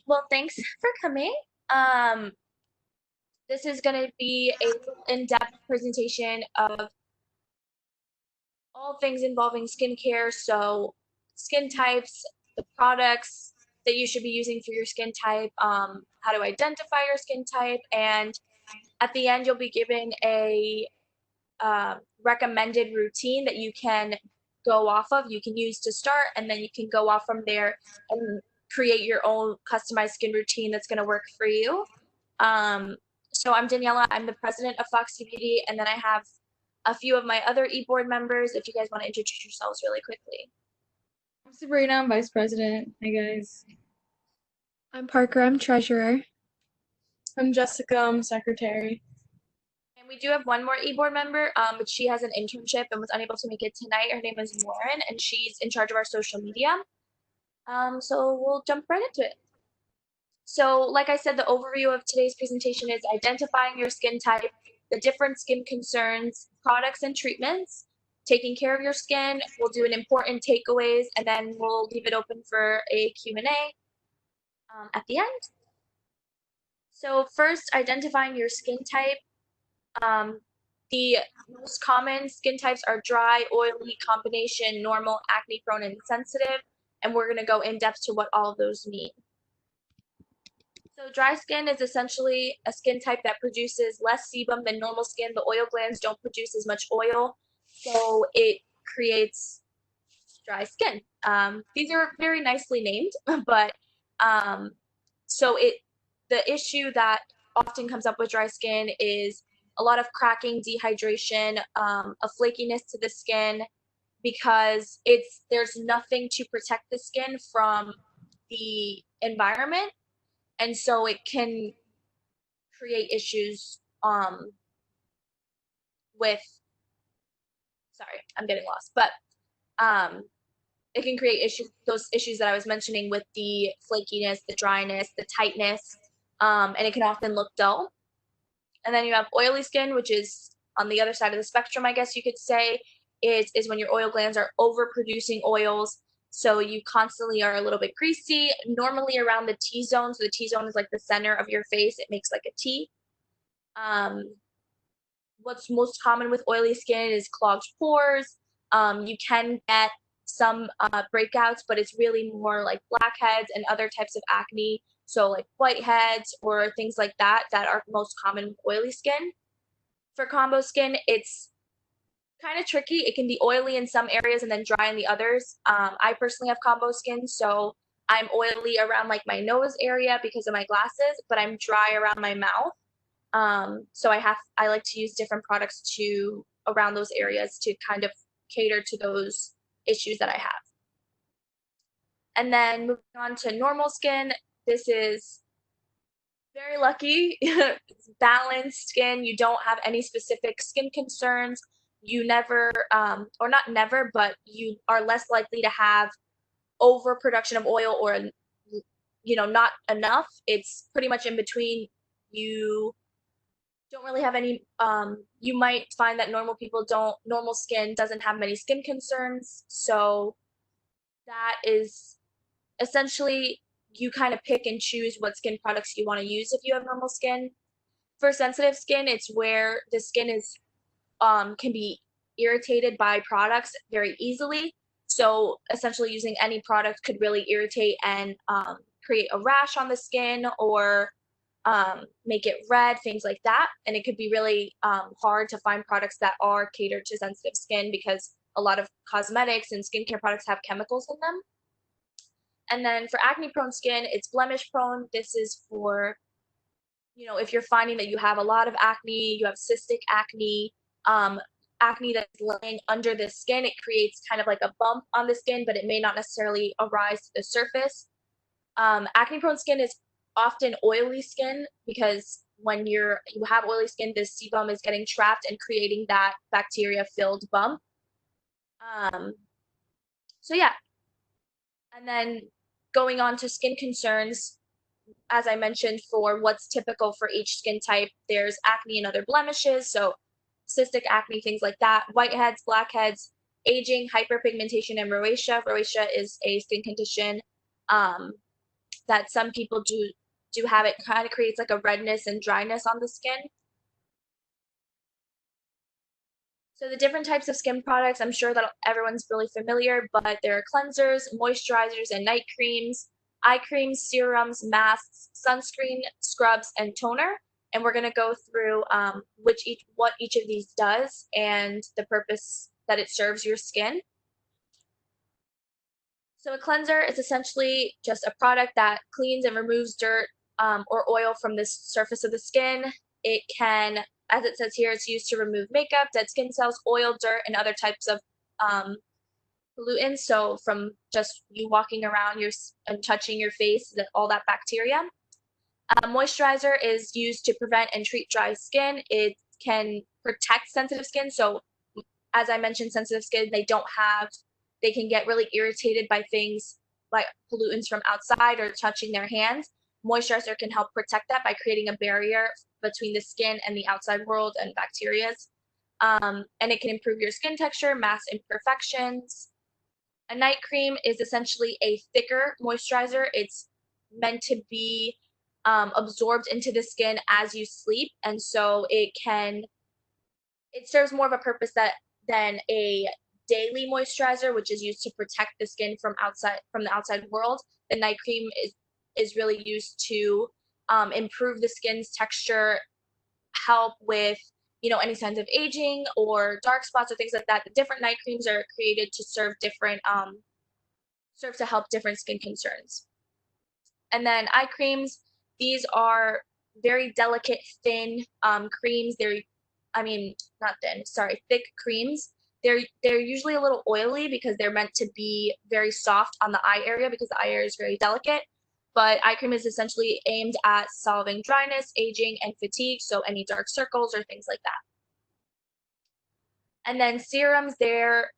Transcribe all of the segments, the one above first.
Well, thanks for coming. Um, this is going to be a little in-depth presentation of all things involving skincare. So, skin types, the products that you should be using for your skin type, how to identify your skin type, and at the end, you'll be given a recommended routine that you can go off of. You can use to start, and then you can go off from there and create your own customized skin routine that's going to work for you. Um, so I'm Daniela. I'm the president of Foxy Beauty, and then I have a few of my other e-board members. If you guys want to introduce yourselves really quickly. I'm Sabrina, I'm vice president. Hey guys. I'm Parker, I'm treasurer. I'm Jessica, I'm secretary. And we do have one more e-board member, but she has an internship and was unable to make it tonight. Her name is Lauren, and she's in charge of our social media. So we'll jump right into it. So, like I said, the overview of today's presentation is identifying your skin type, the different skin concerns, products and treatments, taking care of your skin. We'll do an important takeaways, and then we'll leave it open for a Q&A at the end. So first, identifying your skin type. The most common skin types are dry, oily, combination, normal, acne prone, and sensitive. And we're going to go in depth to what all of those mean. So dry skin is essentially a skin type that produces less sebum than normal skin. The oil glands don't produce as much oil, so it creates dry skin. These are very nicely named, but so the issue that often comes up with dry skin is a lot of cracking, dehydration, a flakiness to the skin because there's nothing to protect the skin from the environment, and so it can create issues with sorry, I'm getting lost, but it can create those issues that I was mentioning with the flakiness, the dryness, the tightness, and it can often look dull. And then you have oily skin, which is on the other side of the spectrum, I guess you could say, is when your oil glands are overproducing oils. So you constantly are a little bit greasy, normally around the T-zone. So the T-zone is like the center of your face. It makes like a T. What's most common with oily skin is clogged pores. You can get some breakouts, but it's really more like blackheads and other types of acne. So like whiteheads or things like that are most common with oily skin. For combo skin, it's kind of tricky. It can be oily in some areas and then dry in the others. I personally have combo skin, so I'm oily around like my nose area because of my glasses, but I'm dry around my mouth. So I like to use different products around those areas to kind of cater to those issues that I have. And then moving on to normal skin, this is very lucky. It's balanced skin. You don't have any specific skin concerns. You never, or not never, but you are less likely to have overproduction of oil or, not enough. It's pretty much in between. You don't really have any, you might find that normal skin doesn't have many skin concerns. So that is essentially, you kind of pick and choose what skin products you want to use if you have normal skin. For sensitive skin, it's where the skin can be irritated by products very easily. So essentially using any product could really irritate and create a rash on the skin or make it red, things like that. And it could be really hard to find products that are catered to sensitive skin because a lot of cosmetics and skincare products have chemicals in them. And then for acne prone skin, it's blemish prone. This is for, if you're finding that you have a lot of acne, you have cystic acne, acne that's laying under the skin, it creates kind of like a bump on the skin, but it may not necessarily arise to the surface. Acne prone skin is often oily skin because when you have oily skin, the sebum is getting trapped and creating that bacteria filled bump. So yeah. And then going on to skin concerns, as I mentioned, for what's typical for each skin type, there's acne and other blemishes, so cystic acne, things like that, whiteheads, blackheads, aging, hyperpigmentation, and rosacea. Rosacea is a skin condition that some people do have. It kind of creates like a redness and dryness on the skin. So the different types of skin products, I'm sure that everyone's really familiar, but there are cleansers, moisturizers, and night creams, eye creams, serums, masks, sunscreen, scrubs, and toner. And we're going to go through what each of these does and the purpose that it serves your skin. So a cleanser is essentially just a product that cleans and removes dirt or oil from the surface of the skin. It can, as it says here, it's used to remove makeup, dead skin cells, oil, dirt, and other types of pollutants. So from just you walking around and touching your face, all that bacteria. Moisturizer is used to prevent and treat dry skin. It can protect sensitive skin. So as I mentioned, sensitive skin, they can get really irritated by things like pollutants from outside or touching their hands. Moisturizer can help protect that by creating a barrier between the skin and the outside world and bacteria. And it can improve your skin texture, mask imperfections. A night cream is essentially a thicker moisturizer. It's meant to be absorbed into the skin as you sleep, and so it serves more of a purpose than a daily moisturizer, which is used to protect the skin from the outside world. The night cream is really used to improve the skin's texture, help with any signs of aging or dark spots or things like that. The different night creams are created to serve to help different skin concerns. And then eye creams, these are very delicate, thin creams. Not thin, sorry, thick creams. They're usually a little oily because they're meant to be very soft on the eye area because the eye area is very delicate. But eye cream is essentially aimed at solving dryness, aging, and fatigue, so any dark circles or things like that. And then serums, they're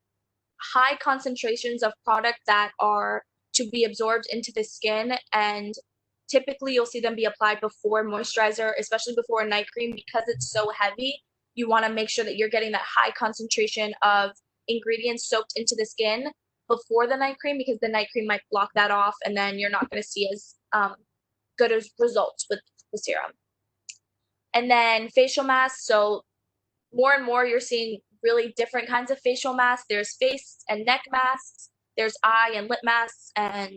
high concentrations of product that are to be absorbed into the skin, and typically you'll see them be applied before moisturizer, especially before a night cream, because it's so heavy. You want to make sure that you're getting that high concentration of ingredients soaked into the skin before the night cream, because the night cream might block that off, and then you're not going to see as good as results with the serum. And then facial masks. So more and more you're seeing really different kinds of facial masks. There's face and neck masks, there's eye and lip masks, and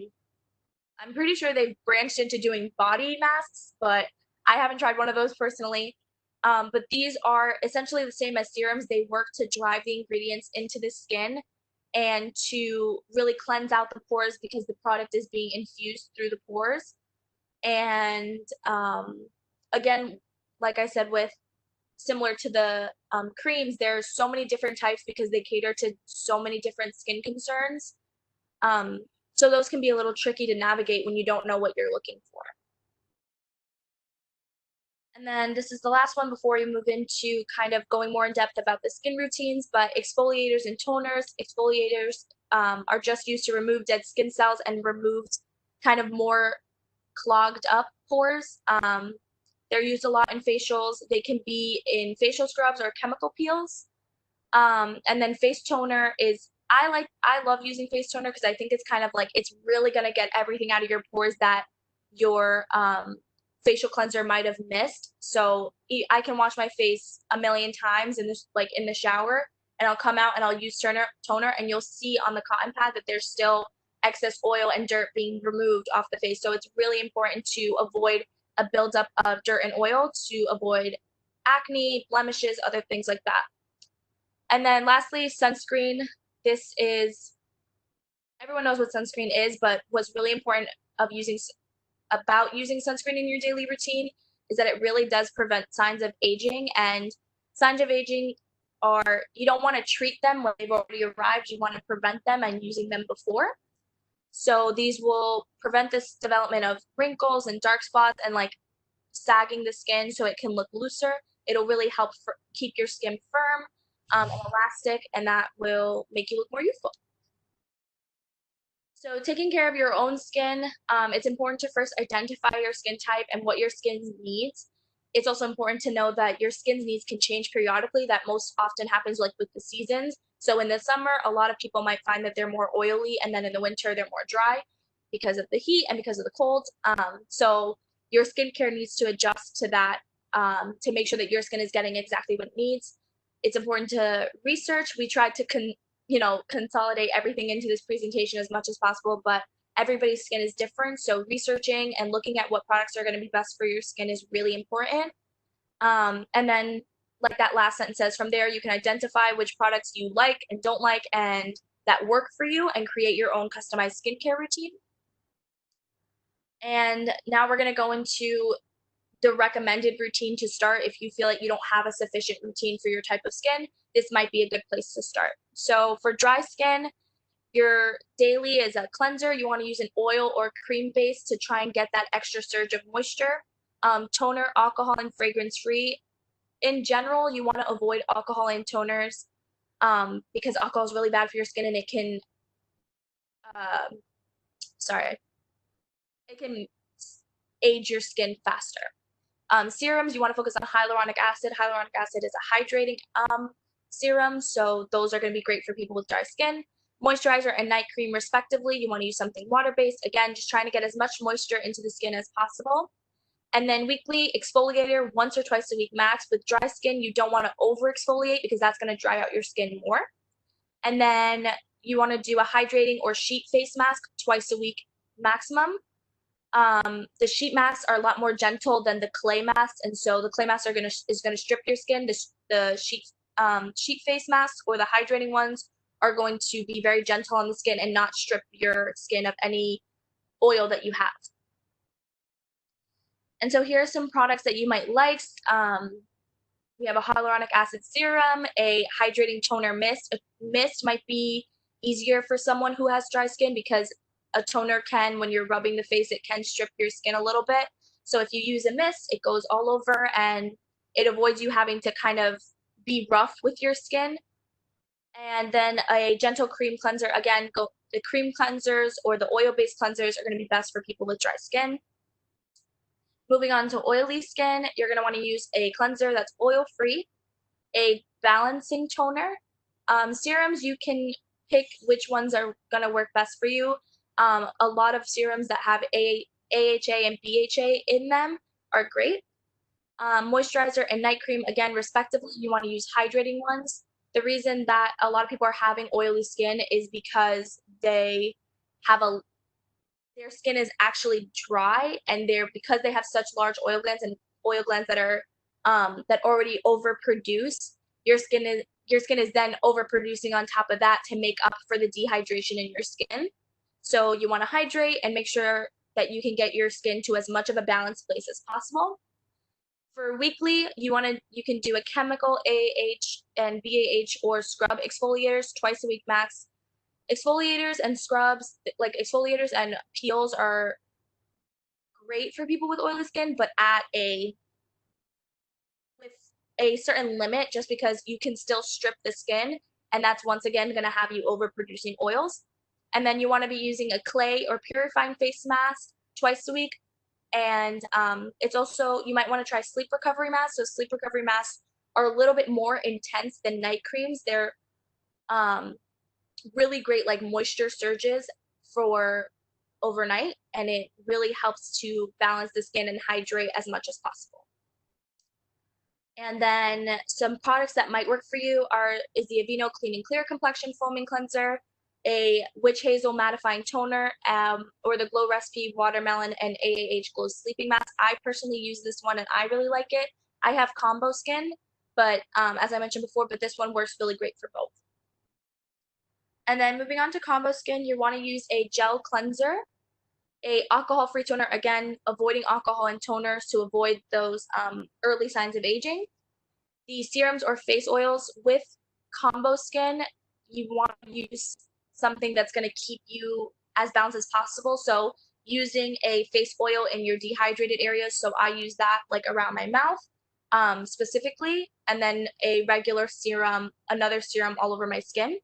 I'm pretty sure they've branched into doing body masks, but I haven't tried one of those personally. But these are essentially the same as serums. They work to drive the ingredients into the skin and to really cleanse out the pores because the product is being infused through the pores. And again, like I said, similar to the creams, there's so many different types because they cater to so many different skin concerns. So those can be a little tricky to navigate when you don't know what you're looking for. And then this is the last one before we move into kind of going more in depth about the skin routines, but exfoliators and toners. Exfoliators are just used to remove dead skin cells and remove kind of more clogged up pores. They're used a lot in facials. They can be in facial scrubs or chemical peels. And then face toner is, I love using face toner because I think it's kind of like, it's really going to get everything out of your pores that your facial cleanser might have missed. So I can wash my face a million times in the shower, and I'll come out and I'll use toner, and you'll see on the cotton pad that there's still excess oil and dirt being removed off the face. So it's really important to avoid a buildup of dirt and oil to avoid acne, blemishes, other things like that. And then lastly, sunscreen. Everyone knows what sunscreen is, but what's really important about using sunscreen in your daily routine is that it really does prevent signs of aging. And signs of aging are, you don't want to treat them when they've already arrived. You want to prevent them and using them before. So these will prevent this development of wrinkles and dark spots and like sagging the skin so it can look looser. It'll really help keep your skin firm and elastic, and that will make you look more youthful. So taking care of your own skin, it's important to first identify your skin type and what your skin needs. It's also important to know that your skin's needs can change periodically. That most often happens like with the seasons. So in the summer, a lot of people might find that they're more oily, and then in the winter, they're more dry. because of the heat and because of the cold. So your skincare needs to adjust to that to make sure that your skin is getting exactly what it needs. It's important to research. We tried to consolidate everything into this presentation as much as possible, but everybody's skin is different. So researching and looking at what products are going to be best for your skin is really important. And then, like that last sentence says, from there you can identify which products you like and don't like and that work for you and create your own customized skincare routine. And now we're going to go into the recommended routine to start. If you feel like you don't have a sufficient routine for your type of skin, this might be a good place to start. So for dry skin, your daily is a cleanser. You want to use an oil or cream base to try and get that extra surge of moisture. Toner, alcohol, and fragrance free. In general, you want to avoid alcohol in toners because alcohol is really bad for your skin and it can, it can age your skin faster. Serums, you want to focus on hyaluronic acid. Hyaluronic acid is a hydrating serum, so those are going to be great for people with dry skin. Moisturizer and night cream respectively. You want to use something water-based. Again, just trying to get as much moisture into the skin as possible. And then weekly exfoliator, once or twice a week max. With dry skin, you don't want to over exfoliate because that's going to dry out your skin more. And then you want to do a hydrating or sheet face mask twice a week maximum. The sheet masks are a lot more gentle than the clay masks, and so the clay masks is gonna strip your skin. The sheet face masks or the hydrating ones are going to be very gentle on the skin and not strip your skin of any oil that you have. And so here are some products that you might like. We have a hyaluronic acid serum, a hydrating toner mist. A mist might be easier for someone who has dry skin because a toner can, when you're rubbing the face, it can strip your skin a little bit. So if you use a mist, it goes all over and it avoids you having to kind of be rough with your skin. And then a gentle cream cleanser. Again, the cream cleansers or the oil-based cleansers are going to be best for people with dry skin. Moving on to oily skin, you're going to want to use a cleanser that's oil-free, a balancing toner. Serums, you can pick which ones are going to work best for you. A lot of serums that have AHA and BHA in them are great. Moisturizer and night cream, again, respectively, you want to use hydrating ones. The reason that a lot of people are having oily skin is because they have their skin is actually dry, and because they have such large oil glands and oil glands that are that already overproduce, your skin is then overproducing on top of that to make up for the dehydration in your skin. So you want to hydrate and make sure that you can get your skin to as much of a balanced place as possible. For weekly, you can do a chemical AH and BAH or scrub exfoliators twice a week max. Exfoliators and scrubs, like exfoliators and peels, are great for people with oily skin, but with a certain limit, just because you can still strip the skin, and that's once again going to have you overproducing oils. And then you want to be using a clay or purifying face mask twice a week. And it's also, you might want to try sleep recovery masks. So sleep recovery masks are a little bit more intense than night creams. They're really great like moisture surges for overnight, and it really helps to balance the skin and hydrate as much as possible. And then some products that might work for you is the Aveeno Clean and Clear Complexion Foaming Cleanser, a Witch Hazel Mattifying Toner, or the Glow Recipe Watermelon and AAH Glow Sleeping Mask. I personally use this one and I really like it. I have combo skin, but as I mentioned before, but this one works really great for both. And then moving on to combo skin, you want to use a gel cleanser, a alcohol-free toner, again, avoiding alcohol in toners to avoid those early signs of aging. The serums or face oils. With combo skin, you want to use something that's going to keep you as balanced as possible. So using a face oil in your dehydrated areas. So I use that like around my mouth specifically, and then a regular serum, another serum all over my skin.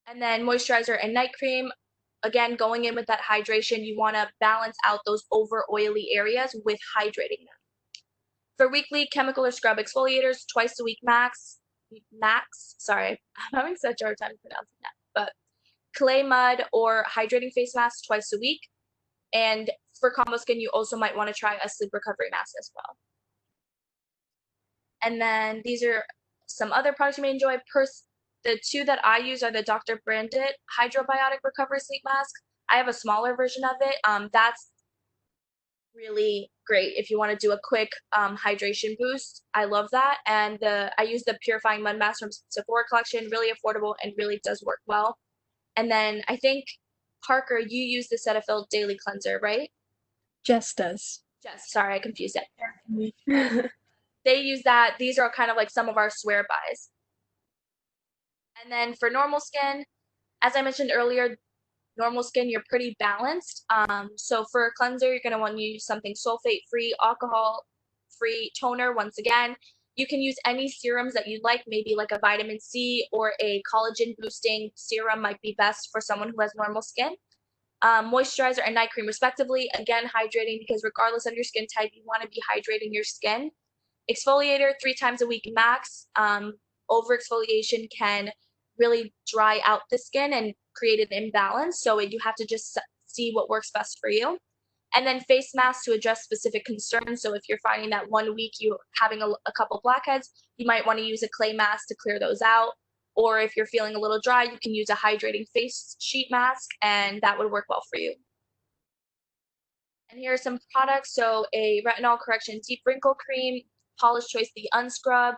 And then moisturizer and night cream. Again, going in with that hydration, you want to balance out those over oily areas with hydrating them. For weekly, chemical or scrub exfoliators, twice a week max. Sorry, I'm having such a hard time pronouncing that. But clay mud or hydrating face mask twice a week. And for combo skin, you also might want to try a sleep recovery mask as well. And then these are some other products you may enjoy. The two that I use are the Dr. Branded Hydrobiotic Recovery Sleep Mask. I have a smaller version of it. That's really great if you want to do a quick hydration boost. I love that. And I use the Purifying Mud Mask from Sephora collection. Really affordable and really does work well. And then I think, Parker, you use the Cetaphil Daily Cleanser, right? Jess does. Jess, sorry, I confused it. They use that. These are kind of like some of our swear buys. And then for normal skin, as I mentioned earlier, normal skin, you're pretty balanced. So for a cleanser, you're going to want to use something sulfate-free, alcohol-free toner. Once again, you can use any serums that you'd like, maybe like a vitamin C or a collagen-boosting serum might be best for someone who has normal skin. Moisturizer and night cream respectively. Again, hydrating, because regardless of your skin type, you want to be hydrating your skin. Exfoliator 3 times a week max. Over exfoliation can really dry out the skin and create an imbalance, so you have to just see what works best for you. And then face masks to address specific concerns. So if you're finding that one week you're having a couple blackheads, you might want to use a clay mask to clear those out. Or if you're feeling a little dry, you can use a hydrating face sheet mask, and that would work well for you. And here are some products. So a retinol correction deep wrinkle cream, Paula's Choice the Unscrub,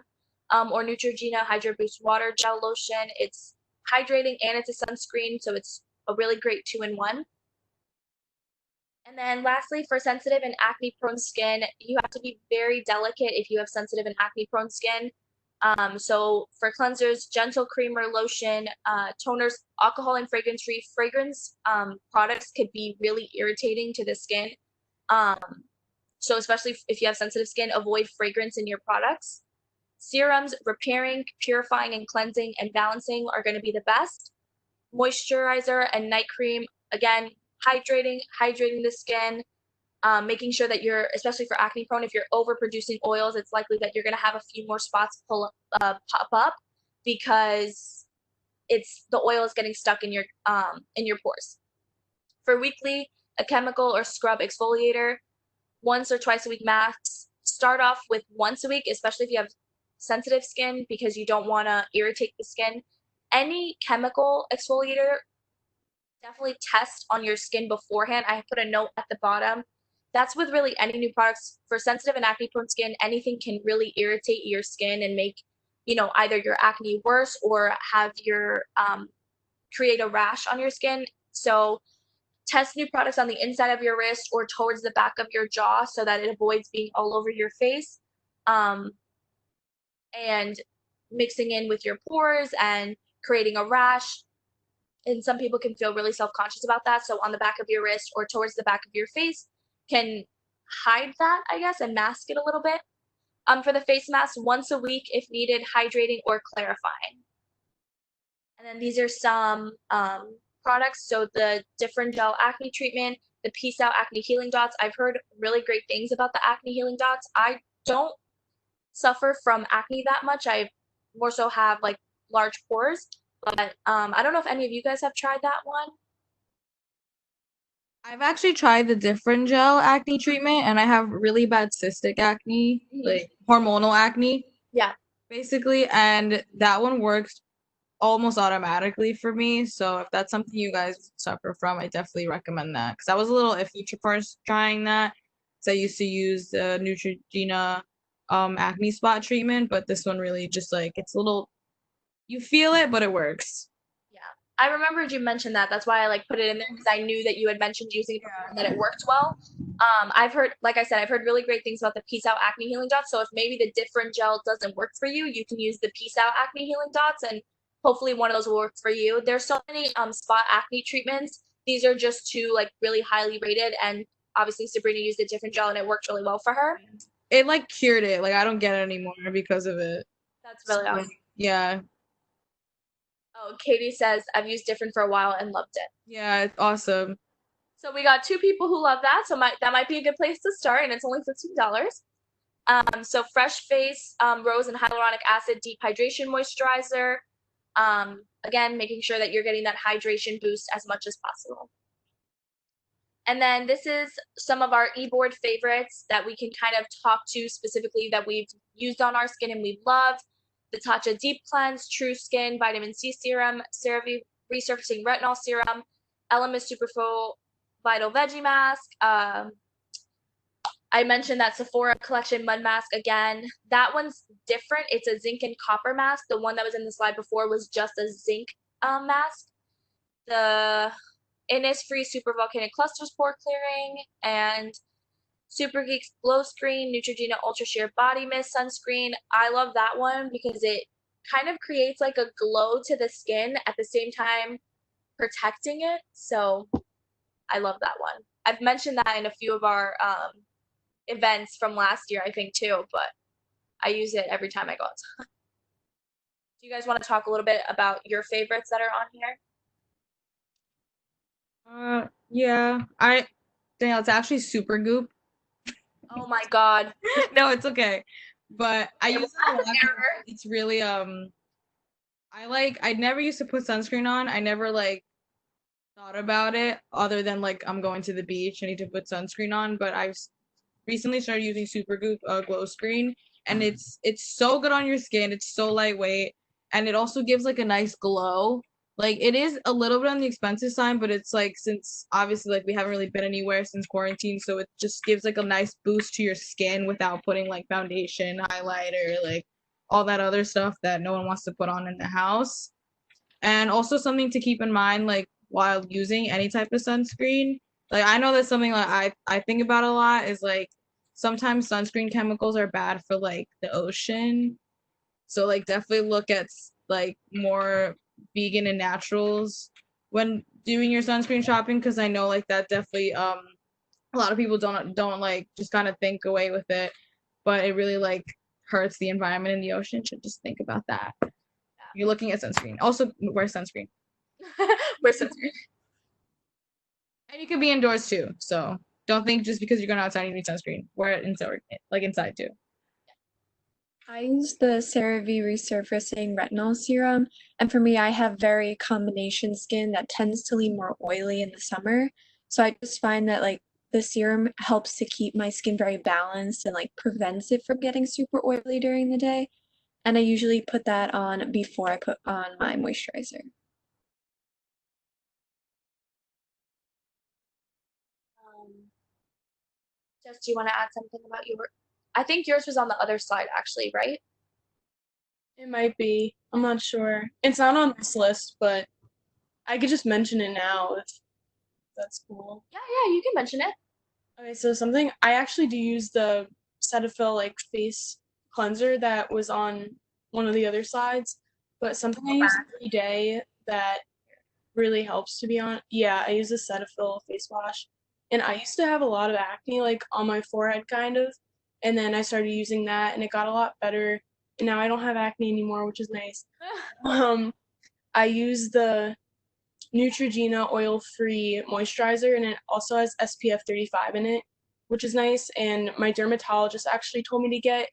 or Neutrogena Hydro Boost Water Gel Lotion. It's hydrating and it's a sunscreen, so it's a really great 2-in-1. And then lastly, for sensitive and acne-prone skin, you have to be very delicate if you have sensitive and acne-prone skin. So for cleansers, gentle creamer, lotion, toners, alcohol and fragrance-free products could be really irritating to the skin. So especially if you have sensitive skin, avoid fragrance in your products. Serums, repairing, purifying, and cleansing and balancing are going to be the best. Moisturizer and night cream, again, hydrating the skin, making sure that you're, especially for acne prone, if you're overproducing oils, it's likely that you're going to have a few more spots pop up because the oil is getting stuck in your pores. For weekly, a chemical or scrub exfoliator, once or twice a week max. Start off with once a week, especially if you have sensitive skin, because you don't want to irritate the skin. Any chemical exfoliator, definitely test on your skin beforehand. I put a note at the bottom. That's with really any new products. For sensitive and acne prone skin, anything can really irritate your skin and make, either your acne worse or have your create a rash on your skin. So test new products on the inside of your wrist or towards the back of your jaw so that it avoids being all over your face. And mixing in with your pores and creating a rash. And some people can feel really self-conscious about that. So on the back of your wrist or towards the back of your face can hide that, I guess, and mask it a little bit. For the face mask, once a week if needed, hydrating or clarifying. And then these are some products. So the Different Gel Acne Treatment, the Peace Out Acne Healing Dots. I've heard really great things about the acne healing dots. I don't suffer from acne that much. I more so have like large pores, but I don't know if any of you guys have tried that one. I've actually tried the Different Gel Acne Treatment, and I have really bad cystic acne, like hormonal acne. Yeah. Basically, and that one works almost automatically for me. So if that's something you guys suffer from, I definitely recommend that. Because I was a little iffy first trying that. So I used to use the Neutrogena acne spot treatment, but this one really just like, it's a little, you feel it, but it works. Yeah, I remembered you mentioned that. That's why I put it in there, because I knew that you had mentioned using it and that it worked well. I've heard, like I said, I've heard really great things about the Peace Out Acne Healing Dots. So if maybe the Different Gel doesn't work for you, you can use the Peace Out Acne Healing Dots, and hopefully one of those will work for you. There's so many spot acne treatments. These are just two really highly rated, and obviously Sabrina used the Different Gel and it worked really well for her. It cured it. I don't get it anymore because of it. That's really awesome. Yeah. Oh, Katie says, I've used Different for a while and loved it. Yeah, it's awesome. So we got 2 people who love that, so that might be a good place to start, and it's only $15. So Fresh Face Rose and Hyaluronic Acid Deep Hydration Moisturizer. again, making sure that you're getting that hydration boost as much as possible. And then this is some of our e-board favorites that we can kind of talk to specifically that we've used on our skin and we've loved. The Tatcha Deep Cleanse, True Skin, Vitamin C Serum, CeraVe Resurfacing Retinol Serum, Elemis Superfo Vital Veggie Mask. I mentioned that Sephora Collection Mud Mask again. That one's different. It's a zinc and copper mask. The one that was in the slide before was just a zinc mask. The Innisfree Super Volcanic Clusters Pore Clearing, and Super Geeks Glow Screen Neutrogena Ultra Sheer Body Mist Sunscreen. I love that one because it kind of creates like a glow to the skin at the same time protecting it. So I love that one. I've mentioned that in a few of our events from last year, I think too, but I use it every time I go outside. Do you guys want to talk a little bit about your favorites that are on here? Yeah, Danielle, it's actually Super Goop. Oh my god. No, it's okay. But I use it a lot. Error. It's really I never used to put sunscreen on. I never like thought about it other than like I'm going to the beach, I need to put sunscreen on, but I've recently started using Supergoop glow screen, and it's so good on your skin. It's so lightweight, and it also gives like a nice glow. Like it is a little bit on the expensive side, but it's like, since obviously like we haven't really been anywhere since quarantine, so it just gives like a nice boost to your skin without putting like foundation, highlighter, like all that other stuff that no one wants to put on in the house. And also something to keep in mind, like while using any type of sunscreen, like I know that's something like I think about a lot, is like sometimes sunscreen chemicals are bad for like the ocean. So like definitely look at like more vegan and naturals when doing your sunscreen shopping, because I know like that definitely a lot of people don't like just kind of think away with it, but it really like hurts the environment in the ocean. Should just think about that. You're looking at sunscreen. Also wear sunscreen. Wear sunscreen. And you could be indoors too. So don't think just because you're going outside you need sunscreen. Wear it inside, like inside too. I use the CeraVe Resurfacing Retinol Serum, and for me, I have very combination skin that tends to lean more oily in the summer. So I just find that like the serum helps to keep my skin very balanced and like prevents it from getting super oily during the day. And I usually put that on before I put on my moisturizer. Jess, do you want to add something about your? I think yours was on the other side, actually, right? It might be. I'm not sure. It's not on this list, but I could just mention it now if that's cool. Yeah, you can mention it. Okay, so something I actually do use the Cetaphil like face cleanser that was on one of the other slides, but something I use every day that really helps to be on. Yeah, I use the Cetaphil face wash, and I used to have a lot of acne like on my forehead kind of, and then I started using that, and it got a lot better, and now I don't have acne anymore, which is nice. I use the Neutrogena oil-free moisturizer, and it also has SPF 35 in it, which is nice. And my dermatologist actually told me to get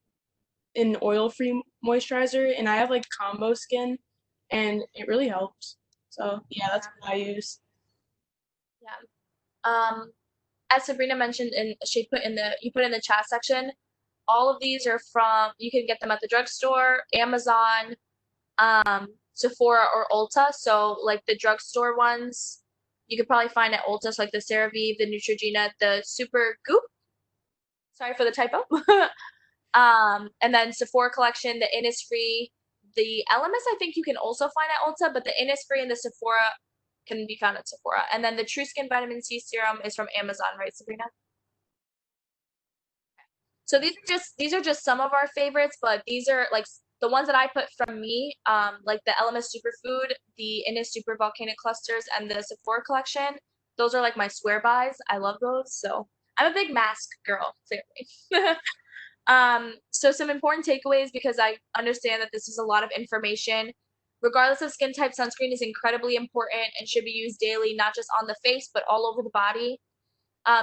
an oil-free moisturizer, and I have like combo skin, and it really helps. So yeah, that's what I use. Yeah. As Sabrina mentioned, and she put in the chat section, all of these are from, you can get them at the drugstore, Amazon, Sephora, or Ulta. So like the drugstore ones, you could probably find at Ulta, so like the CeraVe, the Neutrogena, the Super Goop. Sorry for the typo. And then Sephora collection, the Innisfree, the Elemis, I think you can also find at Ulta, but the Innisfree and the Sephora can be found at Sephora. And then the True Skin Vitamin C Serum is from Amazon, right, Sabrina? So these are just some of our favorites, but these are like the ones that I put from me, like the Elemis Superfood, the Innis Super Volcanic Clusters, and the Sephora collection. Those are like my swear buys. I love those. So I'm a big mask girl, clearly. So some important takeaways, because I understand that this is a lot of information. Regardless of skin type, sunscreen is incredibly important and should be used daily, not just on the face, but all over the body.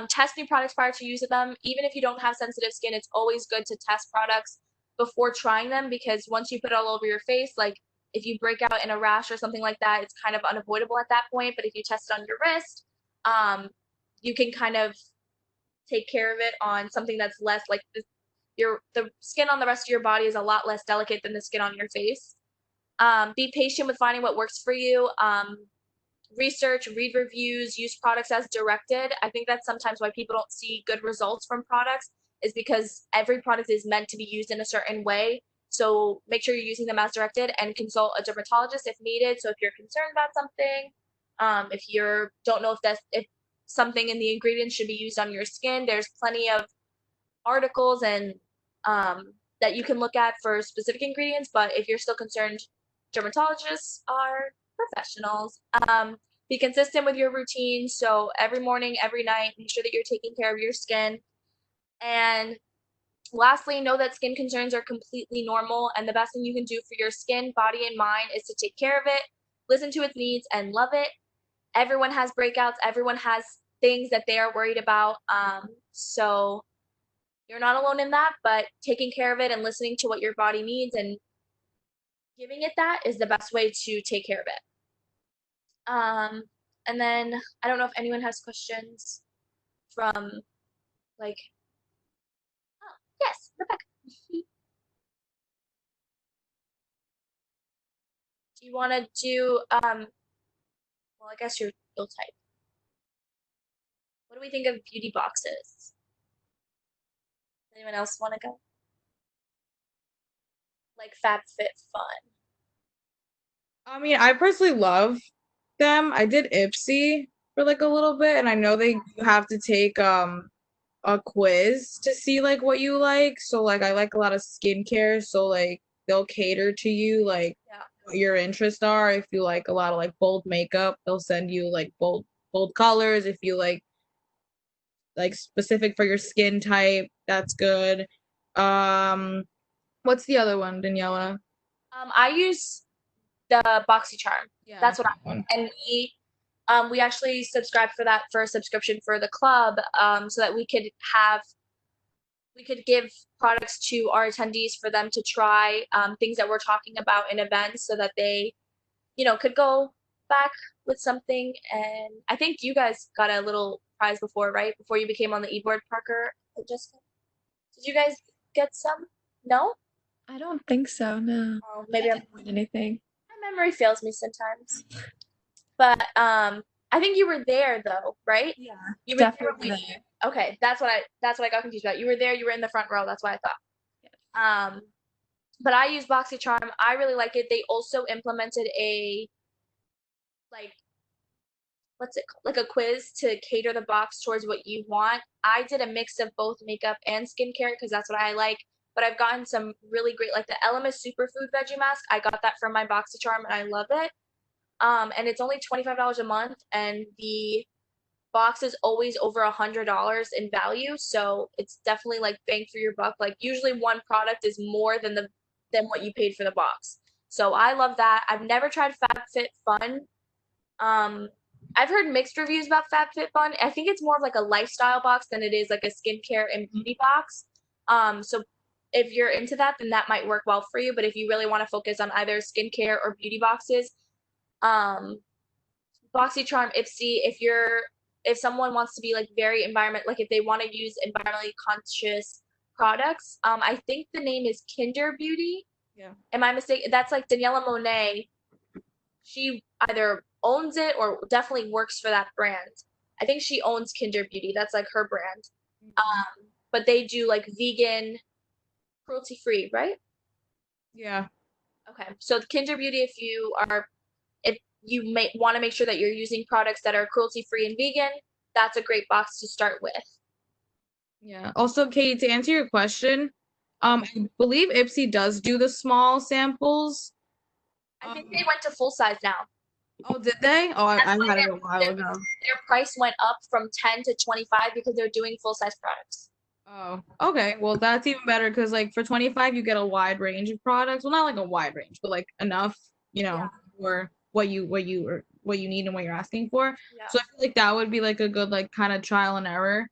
Test new products prior to using them. Even if you don't have sensitive skin, it's always good to test products before trying them, because once you put it all over your face, like if you break out in a rash or something like that, it's kind of unavoidable at that point. But if you test it on your wrist, you can kind of take care of it on something that's less like the skin on the rest of your body is a lot less delicate than the skin on your face. Be patient with finding what works for you. Research, read reviews, use products as directed. I think that's sometimes why people don't see good results from products, is because every product is meant to be used in a certain way. So make sure you're using them as directed, and consult a dermatologist if needed. So if you're concerned about something, if you don't know if something in the ingredients should be used on your skin, there's plenty of articles and that you can look at for specific ingredients. But if you're still concerned, dermatologists are professionals. Be consistent with your routine. So every morning, every night, make sure that you're taking care of your skin. And lastly, know that skin concerns are completely normal, and the best thing you can do for your skin, body, and mind is to take care of it, listen to its needs, and love it. Everyone has breakouts. Everyone has things that they are worried about. So you're not alone in that, but taking care of it and listening to what your body needs and giving it that is the best way to take care of it. And then I don't know if anyone has questions from like, oh, yes, Rebecca. Do you want to do, well, I guess you'll type. What do we think of beauty boxes? Anyone else want to go? Like FabFitFun. I mean, I personally love them. I did Ipsy for like a little bit, and I know you have to take a quiz to see like what you like. So like I like a lot of skincare, so like they'll cater to you like what your interests are. If you like a lot of like bold makeup, they'll send you like bold colors. If you like specific for your skin type, that's good. What's the other one, Daniela? I use the BoxyCharm. Yeah, That's what that one. and we actually subscribed for that for a subscription for the club, so that we could give products to our attendees for them to try, things that we're talking about in events, so that they, could go back with something. And I think you guys got a little prize before, right? Before you became on the e-board, Parker, Jessica. Did you guys get some? No? I don't think so, no. Oh, I maybe didn't win anything. my memory fails me sometimes. But I think you were there though, right? Yeah, You were definitely there. there. Okay, that's what I got confused about. You were there, you were in the front row, that's what I thought. But I use BoxyCharm. I really like it. They also implemented a like what's it called? Like a quiz to cater the box towards what you want. I did a mix of both makeup and skincare because that's what I like. But I've gotten some really great, like the Elemis Superfood Veggie Mask. I got that from my BoxyCharm and I love it. And it's only $25 a month, and the box is always over $100 in value. So it's definitely like bang for your buck. Like usually one product is more than what you paid for the box. So I love that. I've never tried FabFitFun. I've heard mixed reviews about FabFitFun. I think it's more of like a lifestyle box than it is like a skincare and beauty box. So if you're into that, then that might work well for you. But if you really want to focus on either skincare or beauty boxes, BoxyCharm, Ipsy, if someone wants to be like very like if they want to use environmentally conscious products, I think the name is Kinder Beauty. Yeah. Am I mistaken? That's like Daniela Monet. She either owns it or definitely works for that brand. I think she owns Kinder Beauty. That's like her brand. But they do like vegan, cruelty free, right? Yeah. Okay. So Kinder Beauty, if you may want to make sure that you're using products that are cruelty free and vegan, that's a great box to start with. Yeah. Also, Katie, to answer your question, I believe Ipsy does do the small samples. I think they went to full size now. Oh, did they? Oh, I had it a while ago. Their price went up from 10 to 25 because they're doing full size products. Oh, okay. Well, that's even better because like for 25 you get a wide range of products. Well, not like a wide range, but like enough, for what you need and what you're asking for. Yeah. So I feel like that would be like a good like kind of trial and error.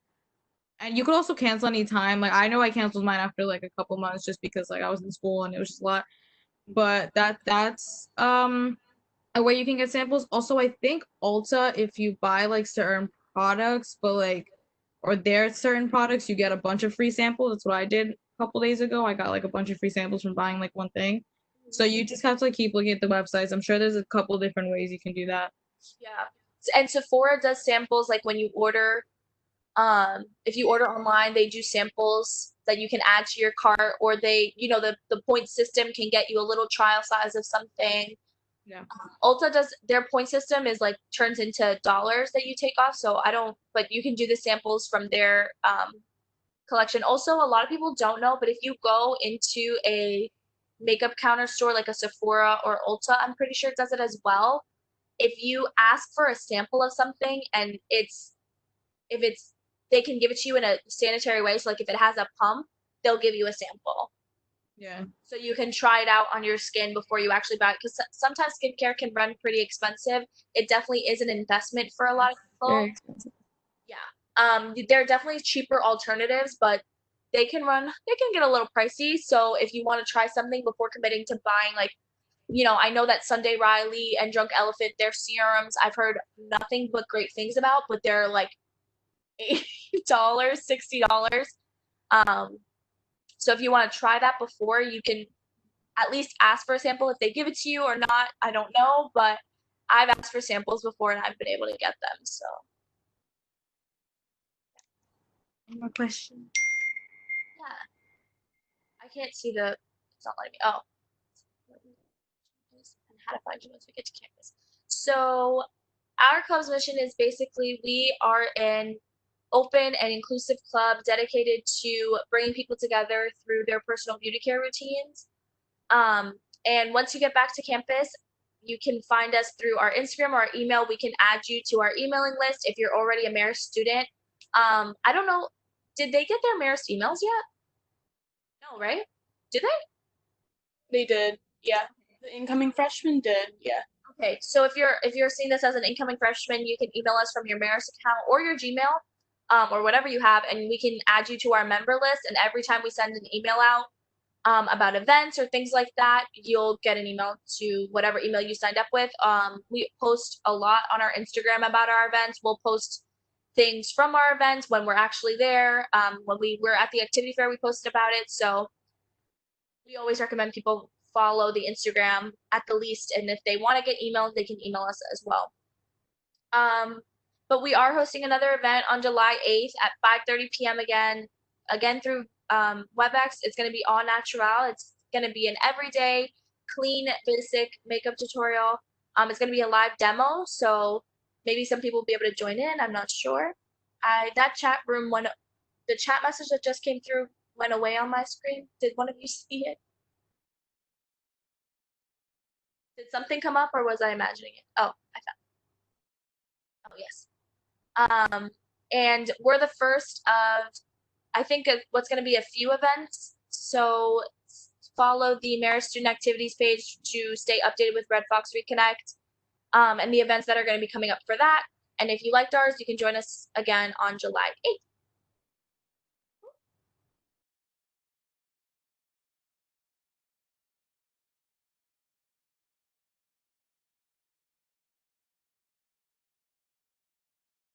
And you could also cancel anytime. Like I know I canceled mine after like a couple months just because like I was in school and it was just a lot. but that's a way you can get samples. Also, I think Ulta, if you buy like certain products, but like or their certain products, you get a bunch of free samples. That's what I did a couple days ago. I got like a bunch of free samples from buying like one thing. So you just have to like, keep looking at the websites. I'm sure there's a couple different ways you can do that. Yeah. And Sephora does samples like when you order, if you order online, they do samples that you can add to your cart, or they, the point system can get you a little trial size of something. Yeah. Ulta does their point system is like turns into dollars that you take off. So I don't, but you can do the samples from their collection. Also, a lot of people don't know, but if you go into a makeup counter store like a Sephora or Ulta, I'm pretty sure it does it as well. If you ask for a sample of something and if it's they can give it to you in a sanitary way. So like if it has a pump, they'll give you a sample. Yeah. So you can try it out on your skin before you actually buy it, because sometimes skincare can run pretty expensive. It definitely is an investment for a lot of people. Very expensive. Yeah. There are definitely cheaper alternatives, but they can get a little pricey. So if you want to try something before committing to buying, like, I know that Sunday Riley and Drunk Elephant, their serums, I've heard nothing but great things about, but they're like $80, $60. So if you want to try that before, you can at least ask for a sample. If they give it to you or not, I don't know, but I've asked for samples before and I've been able to get them. So One more question. yeah, I can't see it's not letting me. Oh, and how to find you once we get to campus. So our club's mission is basically we are an open and inclusive club dedicated to bringing people together through their personal beauty care routines. And once you get back to campus, you can find us through our Instagram or our email. We can add you to our emailing list if you're already a Marist student. I don't know, did they get their Marist emails yet? No, right? Did they? They did. Yeah. The incoming freshmen did. Yeah. Okay, so if you're seeing this as an incoming freshman, you can email us from your Marist account or your Gmail, or whatever you have, and we can add you to our member list. And every time we send an email out, about events or things like that, you'll get an email to whatever email you signed up with. We post a lot on our Instagram about our events. We'll post things from our events when we're actually there. When we were at the activity fair, we posted about it. So we always recommend people follow the Instagram at the least. And if they want to get emails, they can email us as well. But we are hosting another event on July 8th at 5:30 p.m. again through WebEx. It's going to be all natural. It's going to be an everyday, clean, basic makeup tutorial. It's going to be a live demo, so maybe some people will be able to join in. I'm not sure. That chat room the chat message that just came through went away on my screen. Did one of you see it? Did something come up, or was I imagining it? Oh, I found. Oh yes. And we're the first of, I think, what's going to be a few events. So follow the Marist Student Activities page to stay updated with Red Fox Reconnect, and the events that are going to be coming up for that. And if you liked ours, you can join us again on July 8th.